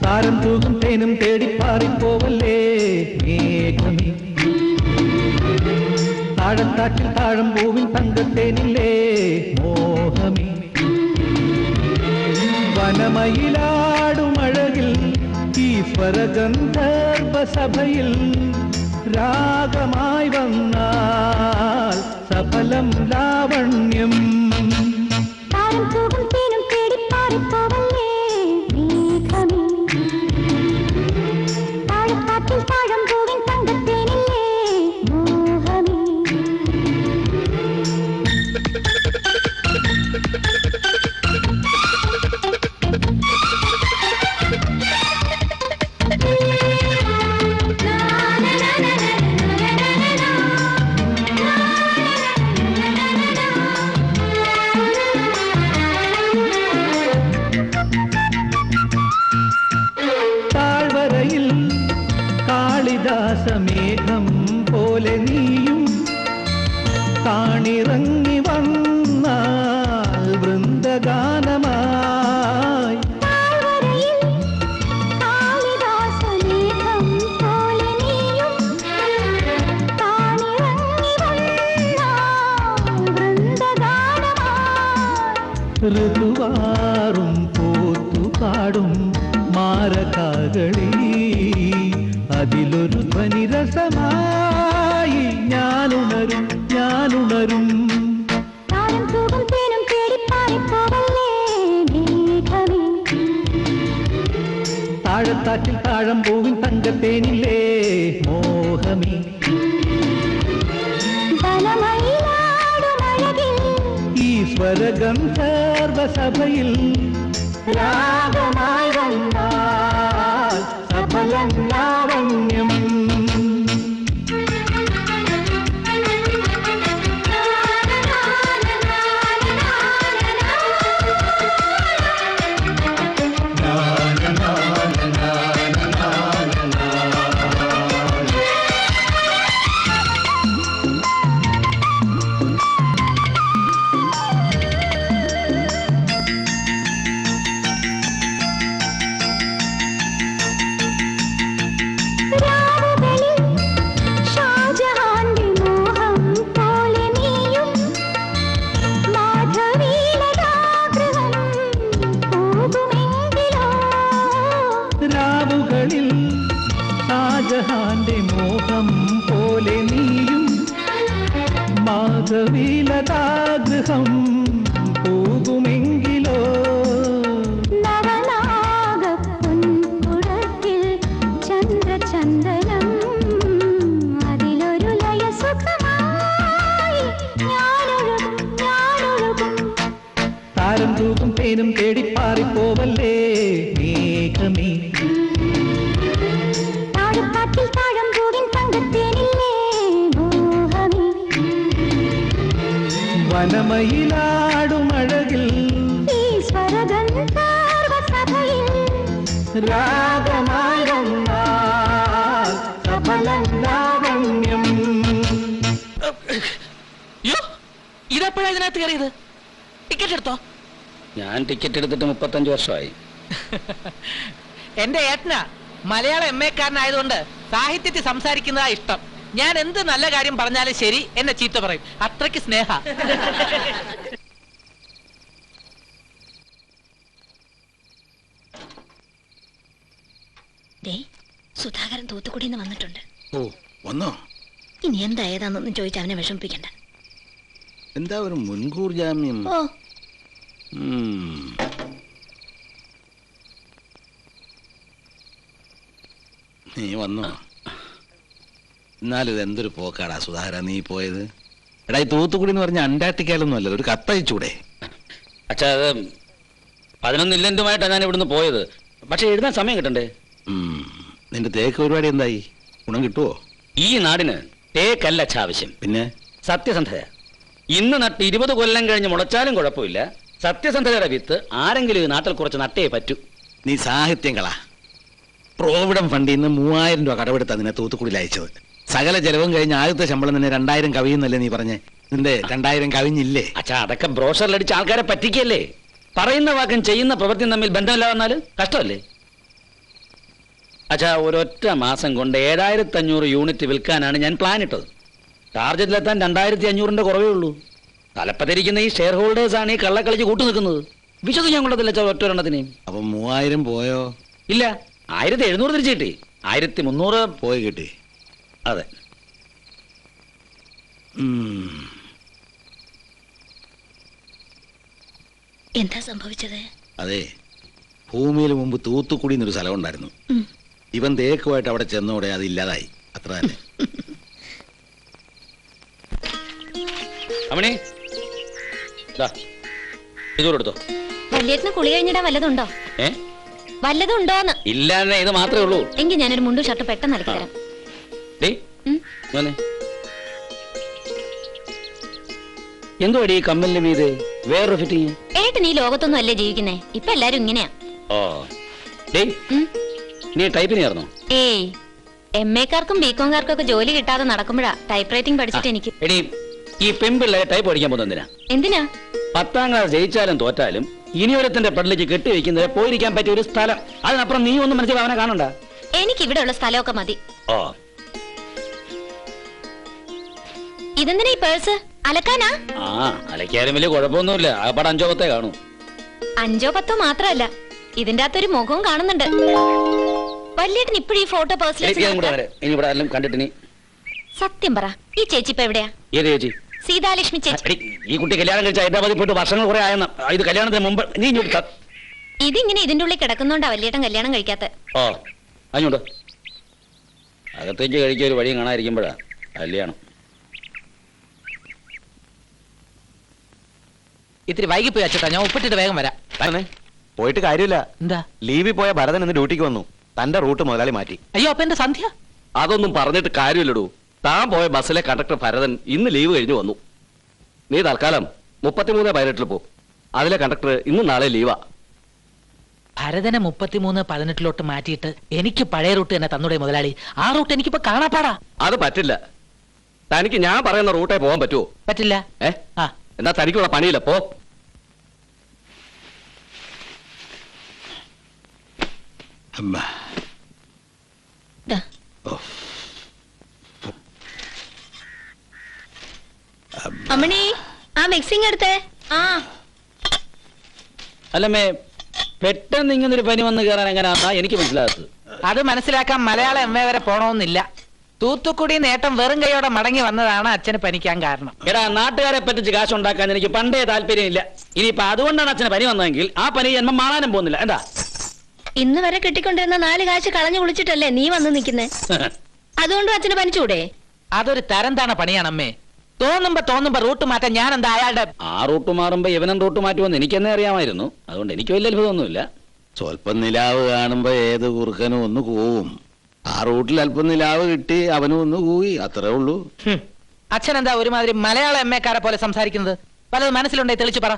താരം തൂകും തേനും തേടിപ്പാറിപ്പോവല്ലേ മേഘമേ. താഴത്താറ്റിൽ താഴം പൂവിൽ തങ്കത്തേനില്ലേ മോഹമേ. വനമയിലാടുമഴകിൽ ഈശ്വരഗന്ധർവസഭയിൽ രാഗമായി വന്നാൽ സഫലം ലാവണ്യം. കാളിദാസമേഘം പോലെ നീയും കാണിറങ്ങി വന്നാൽ വൃന്ദഗാനമായി. ഋതുവാറും പോത്തുപാടും മാരകാകളി അതിലൊരു ധ്വനിരസമായി ഞാനുണരും ഞാനുണരും. താഴത്താറ്റിൽ താഴം പൂവിൻ തങ്കത്തേനില്ലേ മോഹമേ. ഈശ്വരഗന്ധർവസഭയിൽ രാഗമായി വന്നാൽ സഫലം ലാവണ്യം. രാവുകളിൽ ഷാജഹാന്റെ മോഹം പോലെ നീയും മാധവീലതാഗൃഹം പോകുമെങ്കിലോ. ചന്ദ്രചന്ദനം അതിലൊരു ലയ സുഖമായി ഞാനൊഴുകും. താരം തൂക്കും തേനും തേടിപ്പാറിപ്പോവല്ലേ മേഘമേ. വനമയിലാടുമഴകിൽ രാഗമായി വന്നാൽ സഫലം ലാവണ്യം. ഇതെപ്പോഴാ ഇതിനകത്ത് കയറിയത്? ടിക്കറ്റ് എടുത്തോ? ഞാൻ ടിക്കറ്റ് എടുത്തിട്ട് 35 വർഷമായി. എന്റെ ഏട്ടനാ മലയാളം MA കാരനായതുകൊണ്ട് സാഹിത്യത്തിൽ സംസാരിക്കുന്നതാ ഇഷ്ടം. ഞാൻ എന്ത് നല്ല കാര്യം പറഞ്ഞാലും ശരി എന്നെ ചീത്ത പറയും. അത്രയ്ക്ക് സ്നേഹ. സുധാകരൻ തൂത്തുക്കുടിന്ന് വന്നിട്ടുണ്ട്. ഓ വന്നോ? ഇനി എന്തായതാന്നൊന്നും ചോദിച്ച് അവനെ വിഷമിപ്പിക്കണ്ട. എന്താ ഒരു മുൻകൂർ ജാമ്യം? ഓ നീ വന്നോ? എന്നാലും ഇത് എന്തൊരു പോക്കാടാ സുധാകര നീ പോയത്. എടാ ഈ തൂത്തുക്കുടി എന്ന് പറഞ്ഞ അന്റാർട്ടിക്കയിലൊന്നും അല്ലല്ലോ, ഒരു കത്തയച്ചൂടെ? അച്ഛാ അത് 11 ഇല്ലന്റുമായിട്ടാണ് ഞാൻ ഇവിടുന്ന് പോയത്. പക്ഷെ എഴുതാൻ സമയം കിട്ടണ്ടേ? നിന്റെ തേക്ക് പരിപാടി എന്തായി? ഗുണം കിട്ടുവോ? ഈ നാടിന് തേക്കല്ല ആവശ്യം, പിന്നെ സത്യസന്ധത. ഇന്ന് നട്ട് 20 കൊല്ലം കഴിഞ്ഞ് മുളച്ചാലും കുഴപ്പമില്ല. സത്യസന്ധതയുടെ വിത്ത് ആരെങ്കിലും ഈ നാട്ടിൽ കുറച്ച് നട്ടേ പറ്റൂ. നീ സാഹിത്യം കള. പ്രോവിഡന്റ് ഫണ്ടിൽ നിന്ന് 3000 രൂപ കടമെടുത്താ നിന്നെ തൂത്തുക്കുടിയിൽ അയച്ചത്. സകല ചെലവും കഴിഞ്ഞ് ആദ്യത്തെ ശമ്പളം തന്നെ 2000 കവിയുന്നല്ലേ നീ പറഞ്ഞേ? നിന്റെ 2000 കവിഞ്ഞില്ലേ? അച്ഛാ അതൊക്കെ ബ്രോഷറിലടിച്ച് ആൾക്കാരെ പറ്റിക്കല്ലേ. പറയുന്ന വാക്കും ചെയ്യുന്ന പ്രവൃത്തിയും തമ്മിൽ ബന്ധമില്ല വന്നാല് കഷ്ടമല്ലേ? അച്ഛാ ഒരൊറ്റ മാസം കൊണ്ട് 7500 യൂണിറ്റ് വിൽക്കാനാണ് ഞാൻ പ്ലാൻ ഇട്ടത്. ടാർജറ്റിലെത്താൻ 2500 കുറവേ ഉള്ളൂ. തലപ്പത്തിരിക്കുന്ന ഈ ഷെയർ ഹോൾഡേഴ്സ് ആണ് ഈ കള്ളക്കളിച്ച് കൂട്ടു നിൽക്കുന്നത്. വിശ്വസിക്കാൻ കൊള്ളത്തില്ല അച്ഛാ ഒറ്റൊരെണ്ണത്തിന്. അപ്പൊ 3000 പോയോ? ഇല്ല, 1700 തിരിച്ചു കിട്ടി. 1300 പോയി കിട്ടി. അതെ. എന്താ സംഭവിച്ചത്? അതെ, ഭൂമിയിൽ മുമ്പ് തൂത്തുക്കുടി എന്നൊരു സ്ഥലം ഉണ്ടായിരുന്നു. ഇവൻ തേക്കുമായിട്ട് അവിടെ ചെന്നോടെ അത് ഇല്ലാതായി. അത്ര തന്നെ. അമ്മണി ഇതോടെടുത്തോ. വല്യേട്ടന് കുളി കഴിഞ്ഞിടാൻ വല്ലതുണ്ടോ? വല്ലതുണ്ടോന്ന്? ഇല്ല, ഇത് മാത്രമേ ഉള്ളൂ. എങ്കിൽ ഞാനൊരു മുണ്ടും ഷർട്ട് പെട്ടെന്ന് അലക്കി തരാം. എന്തോ ഈ കമ്മലിന്റെ മീത് വേറൊരു ഫിറ്റിങ്. ഏട്ടൻ ഈ ലോകത്തൊന്നും അല്ലേ ജീവിക്കുന്നേ? ഇപ്പൊ എല്ലാരും ഇങ്ങനെയാ. നീ ടൈപ്പിന് ചേർന്നോ? ഏയ്, MA-ക്കാർക്കും BCom-കാർക്കും ഒക്കെ ജോലി കിട്ടാതെ നടക്കുമ്പോഴാ ടൈപ്പ് റൈറ്റിംഗ് പഠിച്ചിട്ട് എനിക്ക്. ഈ പെമ്പിള്ളേ ടൈപ്പ് പഠിക്കാൻ പോകുന്ന എന്തിനാ? 10ാം ക്ലാസ് ജയിച്ചാലും തോറ്റാലും ഇനിയൊരുത്തിന്റെ പെടലിച്ച് കെട്ടിവെക്കുന്നത് പോയിരിക്കാൻ പറ്റിയ ഒരു സ്ഥലം. അതിനപ്പുറം നീ ഒന്നും മനസ്സിൽ അവനെ കാണണ്ട. എനിക്ക് ഇവിടെ ഉള്ള സ്ഥലമൊക്കെ മതി. ഓ, ഇതെന്തിനാ ഈ പേഴ്സ്? അലക്കാനാ? അലക്കാരും വലിയ കുഴപ്പമൊന്നുമില്ല. ആ പടം 5 10 കാണും. 5 10 മാത്രമല്ല, ഇതിന്റെ അകത്തൊരു മുഖവും കാണുന്നുണ്ട്. വല്യേട്ടൻ ഇപ്പോഴും ഈ ഫോട്ടോ പേഴ്സിൽ കണ്ടിട്ട്. സത്യം പറ, ഈ ചേച്ചി ഇപ്പൊ എവിടെയാ? ഏത് ചേച്ചി? സീതാലക്ഷ്മി ചേച്ചി. ഈ കുട്ടി കല്യാണം കഴിച്ച ഹൈദരാബാദിൽ പോയിട്ട് വർഷങ്ങൾ കുറെ ആയെന്ന. ഇത് കല്യാണത്തിന് മുമ്പ് നീ ഇതിങ്ങനെ ഇതിന്റെ ഉള്ളിൽ കിടക്കുന്നോണ്ടാ വല്യേട്ടൻ കല്യാണം കഴിക്കാത്ത. ഓ, അഞ്ഞോട്ട് അകത്തേക്ക് കഴിക്കാൻ ഒരു വഴിയും കാണാതിരിക്കുമ്പോഴാ കല്യാണം. ഇത്തിരി വൈകി പോയി അച്ഛട്ടാ, ഞാൻ ഒപ്പിട്ടിട്ട് വേഗം വരാം. പോയിട്ട് കാര്യമില്ല. എന്താ? ലീവിൽ പോയ ഭരതൻ ഇന്ന് ഡ്യൂട്ടിക്ക് വന്നു. തന്റെ റൂട്ട് മുതലാളി മാറ്റി. അയ്യോ, അപ്പൊ എന്റെ സന്ധ്യ? അതൊന്നും പറഞ്ഞിട്ട് കാര്യമില്ലടൂ. താൻ പോയ ബസ്സിലെ കണ്ടക്ടർ ഭരതൻ ഇന്ന് ലീവ് കഴിഞ്ഞു വന്നു. നീ തൽക്കാലം 33 18 പോ. അതിലെ കണ്ടക്ടർ ഇന്ന് നാളെ ലീവാ. ഭരതനെ 33 18 മാറ്റിയിട്ട് എനിക്ക് പഴയ റൂട്ട് തന്നെ തന്നൂടെ മുതലാളി? ആ റൂട്ട് എനിക്കിപ്പോ കാണാപ്പാടാ. അത് പറ്റില്ല. തനിക്ക് ഞാൻ പറയുന്ന റൂട്ടേ പോകാൻ പറ്റുമോ? പറ്റില്ല. എന്നാ തനിക്കുള്ള പണിയില്ല, പോ. അമ്മണി, ആ മിക്സിംഗ് എടുത്തേ. അല്ലമ്മേ, പെട്ടെന്ന് ഇങ്ങനൊരു പനി വന്ന് കയറാൻ എങ്ങനെയാ എനിക്ക് മനസ്സിലാകത്ത്. അത് മനസ്സിലാക്കാൻ മലയാളം MA വരെ പോണമെന്നില്ല. തൂത്തുക്കുടി നേട്ടം വെറും കൈയോടെ മടങ്ങി വന്നതാണ് അച്ഛന് പനിക്കാൻ കാരണം. എടാ, നാട്ടുകാരെ പറ്റിച്ച് കാശുണ്ടാക്കാൻ എനിക്ക് പണ്ടേ താല്പര്യമില്ല. ഇനിയിപ്പൊ അതുകൊണ്ടാണ് അച്ഛന് പനി വന്നതെങ്കിൽ ആ പനി ജന്മം മാറാനും പോകുന്നില്ല. എന്താ? ഇന്ന് വരെ കിട്ടിക്കൊണ്ടിരുന്ന 4 കാശ് കളഞ്ഞു കുളിച്ചിട്ടല്ലേ നീ വന്ന് നിൽക്കുന്നേ? അതുകൊണ്ട് അച്ഛന് പനിച്ചൂടെ? അതൊരു തരം താണ പണിയാണ് അമ്മേ. തോന്നുമ്പോ റൂട്ട് മാറ്റാൻ ഞാൻ എന്താ അയാളുടെ? ആ റൂട്ട് മാറുമ്പോ ഇവനും റൂട്ട് മാറ്റുമെന്ന് എനിക്കെന്നെ അറിയാമായിരുന്നു. അതുകൊണ്ട് എനിക്ക് വലിയ അത്ഭുതമൊന്നുമില്ല. സ്വല്പം നിലാവ് കാണുമ്പോ ഏത് കുറുക്കനും ഒന്ന് കൂവും. ആ റൂട്ടിൽ അല്പം നിലാവ് കിട്ടി അവനും ഒന്ന് കൂവി, അത്രേ ഉള്ളൂ. അച്ഛൻ എന്താ ഒരുമാതിരി മലയാളം MA-ക്കാരെ പോലെ സംസാരിക്കുന്നത്? പലത് മനസ്സിലുണ്ടേ തെളിച്ചു പറ.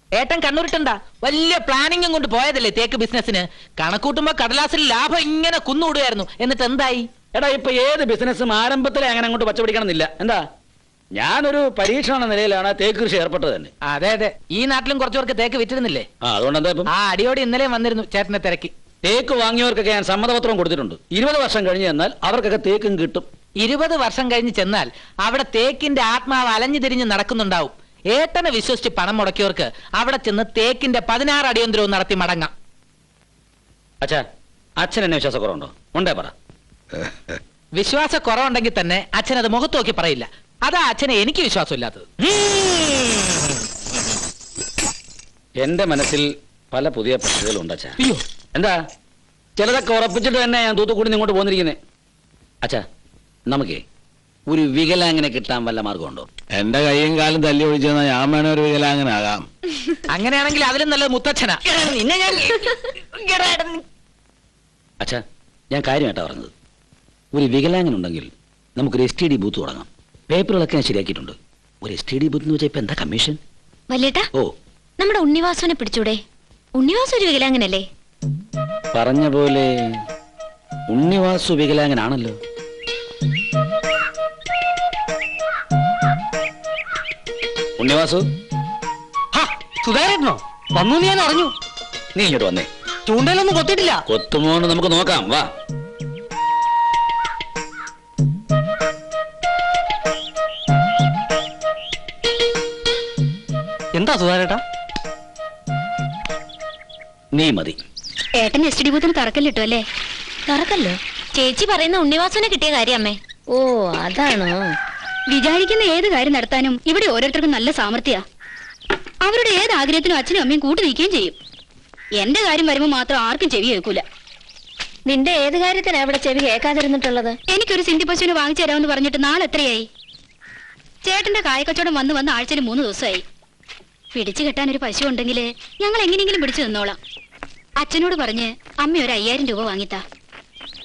ഏട്ടൻ കണ്ണൂരിട്ടുണ്ടാ വലിയ പ്ലാനിങ്ങും കൊണ്ട് പോയതല്ലേ തേക്ക് ബിസിനസിന്? കണക്കൂട്ടുമ്പോ കടലാസിൽ ലാഭം ഇങ്ങനെ കുന്നുകൂടുകയായിരുന്നു. എന്നിട്ട് എന്തായി? എടാ, ഇപ്പൊ ഏത് ബിസിനസ്സും ആരംഭത്തിലെ അങ്ങനെ അങ്ങോട്ട് പച്ചപിടിക്കണമെന്നില്ല. എന്താ, ഞാനൊരു പരീക്ഷണ നിലയിലാണ് തേക്ക് കൃഷി ഏർപ്പെട്ടത് തന്നെ. അതെ, ഈ നാട്ടിലും കുറച്ചുപേർക്ക് തേക്ക് വിറ്റിരുന്നില്ലേ? അതുകൊണ്ട് എന്താ ഇപ്പം? അടിയോടി ഇന്നലെയും വന്നിരുന്നു ചേട്ടനെ തിരക്കി. തേക്ക് വാങ്ങിയവർക്കൊക്കെ ഞാൻ സമ്മതപത്രം കൊടുത്തിട്ടുണ്ട്. 20 വർഷം കഴിഞ്ഞ് ചെന്നാൽ അവർക്കൊക്കെ തേക്കും കിട്ടും. 20 വർഷം കഴിഞ്ഞ് ചെന്നാൽ അവിടെ തേക്കിന്റെ ആത്മാവ് അലഞ്ഞു തിരിഞ്ഞ് നടക്കുന്നുണ്ടാവും. ഏട്ടനെ വിശ്വസിച്ച് പണം മുടക്കിയവർക്ക് അവിടെ ചെന്ന് തേക്കിന്റെ 16 അടിയന്തരവും നടത്തി മടങ്ങാം. അച്ഛൻ എന്നെ വിശ്വാസക്കുറവുണ്ടോ? ഉണ്ടേ പറ. വിശ്വാസ കുറവുണ്ടെങ്കിൽ തന്നെ അച്ഛൻ അത് മുഖത്ത് നോക്കി പറയില്ല. അതാ അച്ഛനെ എനിക്ക് വിശ്വാസമില്ലാത്തത്. എന്റെ മനസ്സിൽ പല പുതിയ പദ്ധതികളുണ്ട് അച്ഛാ. എന്താ, ചിലതൊക്കെ ഉറപ്പിച്ചിട്ട് തന്നെ ഞാൻ തൂത്തുകൂടി ഇങ്ങോട്ട് പോന്നിരിക്കുന്നേ. അച്ഛാ, നമുക്കേ ഒരു വികലാങ്ങനെ കിട്ടാൻ വല്ല മാർഗമുണ്ടോ? എന്റെ കൈയും കാലും തല്ലി ഒഴിച്ചെന്നാ ഞാൻ വേണേ ഒരു വികലാങ്ങനാകാം. അങ്ങനെയാണെങ്കിൽ അതിലും നല്ലത് മുത്തച്ഛനാ. അച്ഛാ, ഞാൻ കാര്യമായിട്ടാ പറഞ്ഞത്. ഒരു വികലാങ്ങനുണ്ടെങ്കിൽ നമുക്കൊരു STD ബൂത്ത് തുടങ്ങാം. പേപ്പറുകളൊക്കെ ഞാൻ ശരിയാക്കിയിട്ടുണ്ട്. ഒരു STD ബൂത്ത് എന്ന് വെച്ചാൽ ഇപ്പൊ എന്താ കമ്മീഷൻ? വല്യേട്ടാ, നമ്മുടെ ഉണ്ണിവാസുവിനെ പിടിച്ചൂടെ? ഉണ്ണിവാസു ഒരു വികലാങ്ങനല്ലേ? പറഞ്ഞ പോലെ ഉണ്ണിവാസു വികലാങ്ങനാണല്ലോ. ഉണ്ണിവാസു, സുധാകരനോ വന്നു? ഞാൻ അറിഞ്ഞു. നീ ഇങ്ങോട്ട് വന്നേ. ചൂണ്ടയിലൊന്നും കൊത്തിയിട്ടില്ല. കൊത്തുമോന്ന് നമുക്ക് നോക്കാം, വാ. എന്താ സുധാരേട്ടാ? നീ മതി. ഏട്ടൻ എസ് ഡി ബൂത്തിന് തറക്കല്ലിട്ടു അല്ലേ? തറക്കല്ലോ? ചേച്ചി പറയുന്ന ഉണ്ണിവാസുവിനെ കിട്ടിയ കാര്യം അമ്മേ. ഓ അതാണോ? വിചാരിക്കുന്ന ഏത് കാര്യം നടത്താനും ഇവിടെ ഓരോരുത്തർക്കും നല്ല സാമർഥ്യ. അവരുടെ ഏത് ആഗ്രഹത്തിനും അച്ഛനും അമ്മയും കൂട്ടു നിൽക്കുകയും ചെയ്യും. എന്റെ കാര്യം വരുമ്പോ മാത്രം ആർക്കും ചെവി കേൾക്കൂല. നിന്റെ ഏത് കാര്യത്തിനാ ഇവിടെ ചെവി കേൾക്കാതിരുന്നിട്ടുള്ളത്? എനിക്കൊരു സിന്ധി പശുവിനെ വാങ്ങിച്ചു തരാമെന്ന് പറഞ്ഞിട്ട് നാളെ എത്രയായി? ചേട്ടന്റെ കായക്കച്ചവടം വന്ന് ആഴ്ചയിൽ 3 ദിവസമായി. പിടിച്ചു കെട്ടാൻ ഒരു പശു ഉണ്ടെങ്കിൽ ഞങ്ങൾ എങ്ങനെയെങ്കിലും പിടിച്ചു നിന്നോളാം. അച്ഛനോട് പറഞ്ഞ് അമ്മ ഒരു 5000 രൂപ വാങ്ങിത്താ.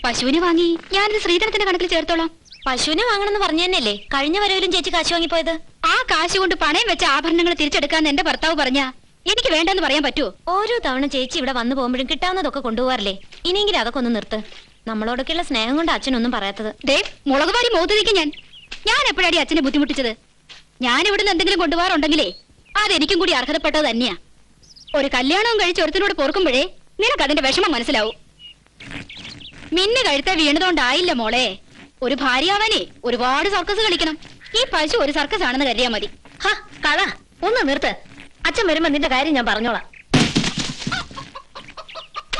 പശുവിനെ വാങ്ങി ഞാനിത് ശ്രീധരത്തിന്റെ കണക്കിൽ ചേർത്തോളാം. പശുവിനെ വാങ്ങണമെന്ന് പറഞ്ഞു തന്നെയല്ലേ കഴിഞ്ഞ വരവിലും ചേച്ചി കാശ് വാങ്ങിപ്പോയത്? ആ കാശ് കൊണ്ട് പണയം വെച്ച ആഭരണങ്ങൾ തിരിച്ചെടുക്കാന്ന് എന്റെ ഭർത്താവ് പറഞ്ഞാ എനിക്ക് വേണ്ടെന്ന് പറയാൻ പറ്റുമോ? ഓരോ തവണ ചേച്ചി ഇവിടെ വന്നു പോകുമ്പോഴും കിട്ടാവുന്നതൊക്കെ കൊണ്ടുപോകാറില്ലേ? ഇനിയെങ്കിലും അതൊക്കെ ഒന്ന് നിർത്ത്. നമ്മളോടൊക്കെയുള്ള സ്നേഹം കൊണ്ട് അച്ഛനൊന്നും പറയാത്തത്. ദേ മുളക് വാരി മുഖത്ത് ഞാൻ എപ്പോഴാടി അച്ഛനെ ബുദ്ധിമുട്ടിച്ചത്? ഞാൻ ഇവിടുന്ന് എന്തെങ്കിലും കൊണ്ടുപോകാറുണ്ടെങ്കിലേ അതെനിക്കും കൂടി അർഹതപ്പെട്ടത് തന്നെയാ. ഒരു കല്യാണവും കഴിച്ച് ഒരുത്തിനോട് പൊറുക്കുമ്പോഴേ നിനക്ക് അതിന്റെ വിഷമം മനസ്സിലാവും. മിന്നു കഴുത്തെ വീണതുകൊണ്ടായില്ല മോളെ. ഒരു ഭാര്യയാവാനേ ഒരുപാട് സർക്കസ് കളിക്കണം. ഈ പശു ഒരു സർക്കസ് ആണെന്ന് കരുതിയാ മതി. കള ഒന്ന് നിർത്ത്. അച്ഛൻ വരുമ്പോ നിന്റെ കാര്യം ഞാൻ പറഞ്ഞോളാം.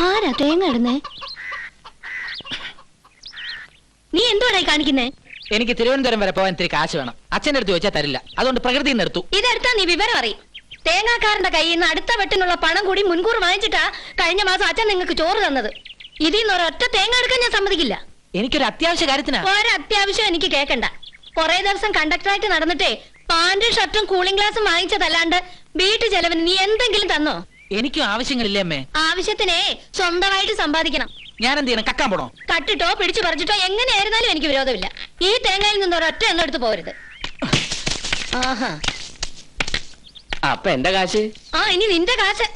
ആരാ തേങ്ങ ഇടുന്നേ? നീ എന്തുവാടായി കാണിക്കുന്നേ? എനിക്ക് തിരുവനന്തപുരം വരെ പോകാൻ ഇത്തിരി കാശ് വേണം. അച്ഛൻ്റെ അടുത്ത് ചോദിച്ചാൽ തരില്ല. അതുകൊണ്ട് പ്രകൃതി എടുത്തു. ഇതെടുത്താ നീ വിവരം അറിയും. തേങ്ങാക്കാരന്റെ കയ്യിൽ നിന്ന് അടുത്ത വെട്ടിനുള്ള പണം കൂടി മുൻകൂർ വാങ്ങിച്ചിട്ടാ കഴിഞ്ഞ മാസം അച്ഛൻ നിങ്ങൾക്ക് ചോറ് തന്നത്. ഇതിൽ നിന്ന് ഒരൊറ്റ തേങ്ങ എടുക്കാൻ ഞാൻ സമ്മതിക്കില്ല. എനിക്കൊരു അത്യാവശ്യ കാര്യത്തിനാ. ഒരത്യാവശ്യം എനിക്ക് കേൾക്കണ്ട. കുറെ ദിവസം കണ്ടക്ടറായിട്ട് നടന്നിട്ടേ പാന്റും ഷർട്ടും കൂളിംഗ് ഗ്ലാസും വാങ്ങിച്ചതല്ലാണ്ട് വീട്ടു ചെലവിന് നീ എന്തെങ്കിലും തന്നോ? എനിക്കും ആവശ്യങ്ങളില്ലേ അമ്മേ? ആവശ്യത്തിനെ സ്വന്തമായിട്ട് സമ്പാദിക്കണം. ഞാൻ എന്ത് ചെയ്യണം? കക്കാൻ പോണോ? കട്ടിട്ടോ പിടിച്ചു പറിച്ചിട്ടോ എങ്ങനെയായിരുന്നാലും എനിക്ക് വിരോധമില്ല. ഈ തേങ്ങയിൽ നിന്ന് ഒരൊറ്റ എണ്ണം എടുത്ത് പോരുത്. ആഹാ, അപ്പൊ എന്റെ കാശ്? ഇനി നിന്റെ കാശ്.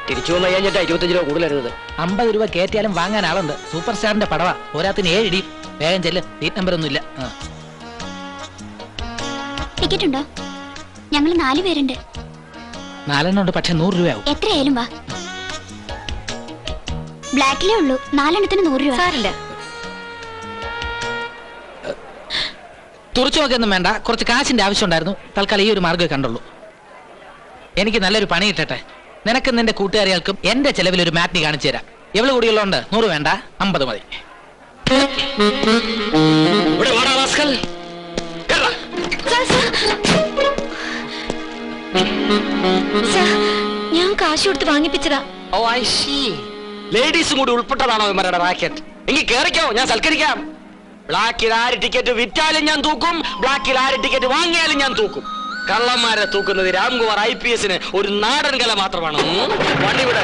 തിരിച്ചു വന്നു കഴിഞ്ഞിട്ട് 25 രൂപ കൂടുതലായിരുന്നത്. 50 രൂപ കയറ്റിയാലും വാങ്ങാൻ ആളുണ്ട്. സൂപ്പർ സ്റ്റാറിന്റെ പടവാ. പോരാത്തിന് 7 ഇടിയും. വേഗം ചെല്ല്. സീറ്റ് നമ്പർ ഒന്നുമില്ല. ടിക്കറ്റ് ഉണ്ടോ? ഞങ്ങൾ 4 പേരുണ്ട്. 4 ഉണ്ട്, പക്ഷെ 100 രൂപയാവും. എത്രയായാലും വാ. ബ്ലാക്കിലേ ഉള്ളൂ. 4 എണ്ണത്തിന് 100 രൂപ. സാരില്ല. തുറച്ചു നോക്കൊന്നും വേണ്ട. കുറച്ച് കാശിന്റെ ആവശ്യം ഉണ്ടായിരുന്നു. തൽക്കാലം ഈ ഒരു മാർഗ്ഗമേ കണ്ടുള്ളൂ. എനിക്ക് നല്ലൊരു പണി കിട്ടട്ടെ. നിനക്കും നിന്റെ കൂട്ടുകാരികൾക്കും എന്റെ ചെലവിൽ ഒരു മാറ്റിനി കാണിച്ചു തരാം. എവള് കൂടിയുള്ളതുകൊണ്ട് 100 വേണ്ട, 50 മതി. ഞാൻ കാശ് കൊടുത്ത് വാങ്ങിപ്പിച്ചതാ. ലേഡീസും കൂടി ഉൾപ്പെട്ടതാണോ ഇവരുടെ റാക്കറ്റ്? എങ്കിൽ കേറിക്കോ, ഞാൻ സൽക്കരിക്കാം. ബ്ലാക്കിൽ ആര് ടിക്കറ്റ് വിറ്റാലും ഞാൻ തൂക്കും, ബ്ലാക്കിൽ ആര് ടിക്കറ്റ് വാങ്ങിയാലും ഞാൻ തൂക്കും. കള്ളന്മാരെ തൂക്കുന്നത് രാംകുമാർ IPS ഒരു നാടൻ കല മാത്രമാണ്. വണ്ടി വിടെ.